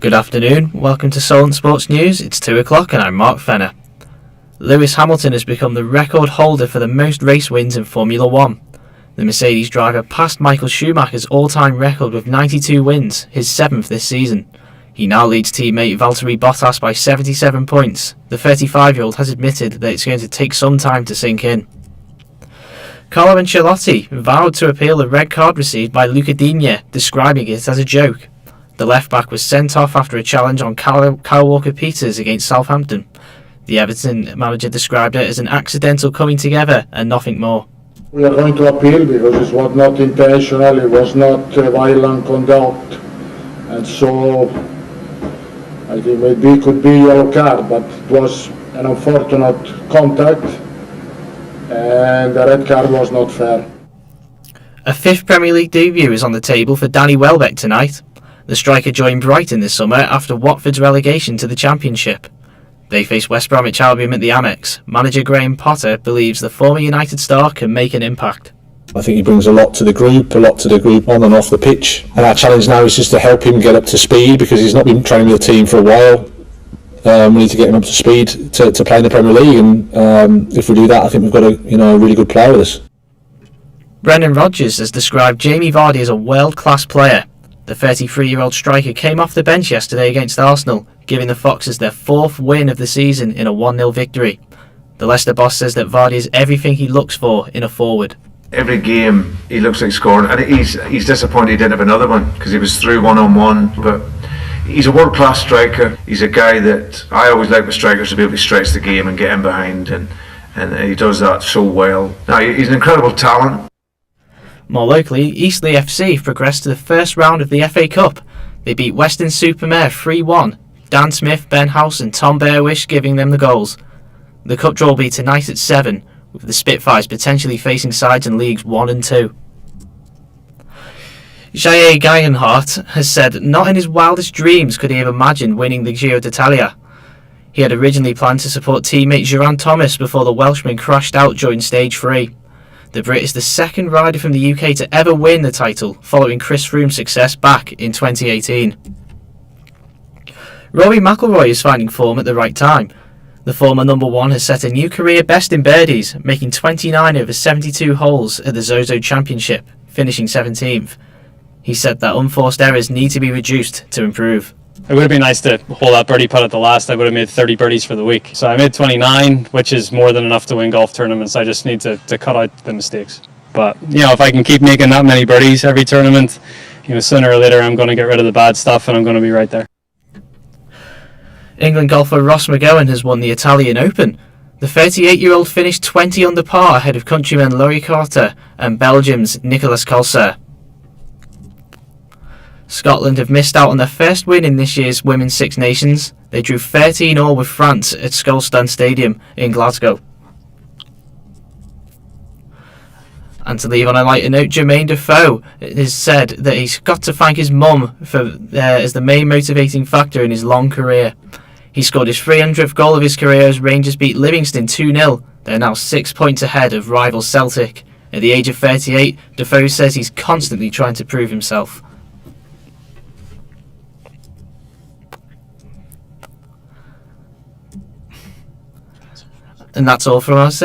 Good afternoon, welcome to Solent Sports News. It's 2 o'clock and I'm Mark Fenner. Lewis Hamilton has become the record holder for the most race wins in Formula 1. The Mercedes driver passed Michael Schumacher's all-time record with 92 wins, his 7th this season. He now leads teammate Valtteri Bottas by 77 points. The 35-year-old has admitted that it's going to take some time to sink in. Carlo Ancelotti vowed to appeal the red card received by Luca Digne, describing it as a joke. The left-back was sent off after a challenge on Kyle Walker-Peters against Southampton. The Everton manager described it as an accidental coming together and nothing more. We are going to appeal because it was not intentional, it was not violent conduct, and so I think maybe it could be a yellow card, but it was an unfortunate contact and the red card was not fair. A fifth Premier League debut is on the table for Danny Welbeck tonight. The striker joined Brighton this summer after Watford's relegation to the Championship. They face West Bromwich Albion at the Amex. Manager Graham Potter believes the former United star can make an impact. I think he brings a lot to the group on and off the pitch. And our challenge now is just to help him get up to speed because he's not been training with the team for a while. We need to get him up to speed to play in the Premier League, and if we do that, I think we've got a really good player with us. Brendan Rodgers has described Jamie Vardy as a world-class player. The 33-year-old striker came off the bench yesterday against Arsenal, giving the Foxes their 4th win of the season in a 1-0 victory. The Leicester boss says that Vardy is everything he looks for in a forward. Every game he looks like scoring, and he's disappointed he didn't have another one because he was through one-on-one, but he's a world-class striker. He's a guy that I always like with strikers to be able to stretch the game and get in behind, and he does that so well. Now, he's an incredible talent. More locally, Eastleigh FC have progressed to the first round of the FA Cup. They beat Weston-super-Mare 3-1, Dan Smith, Ben House and Tom Bearwish giving them the goals. The cup draw will be tonight at 7, with the Spitfires potentially facing sides in Leagues 1 and 2. Jair Gegenhardt has said that not in his wildest dreams could he have imagined winning the Giro d'Italia. He had originally planned to support teammate Geraint Thomas before the Welshman crashed out during stage 3. The Brit is the second rider from the UK to ever win the title, following Chris Froome's success back in 2018. Rory McIlroy is finding form at the right time. The former number 1 has set a new career best in birdies, making 29 over 72 holes at the Zozo Championship, finishing 17th. He said that unforced errors need to be reduced to improve. It would have been nice to hold that birdie putt at the last. I would have made 30 birdies for the week. So I made 29, which is more than enough to win golf tournaments. I just need to cut out the mistakes. But, if I can keep making that many birdies every tournament, sooner or later I'm going to get rid of the bad stuff and I'm going to be right there. England golfer Ross McGowan has won the Italian Open. The 38-year-old finished 20 under par ahead of countryman Laurie Carter and Belgium's Nicolas Colser. Scotland have missed out on their first win in this year's Women's Six Nations. They drew 13-all with France at Skullstan Stadium in Glasgow. And to leave on a lighter note, Jermaine Defoe has said that he's got to thank his mum as the main motivating factor in his long career. He scored his 300th goal of his career as Rangers beat Livingston 2-0. They're now 6 points ahead of rival Celtic. At the age of 38, Defoe says he's constantly trying to prove himself. And that's all from us.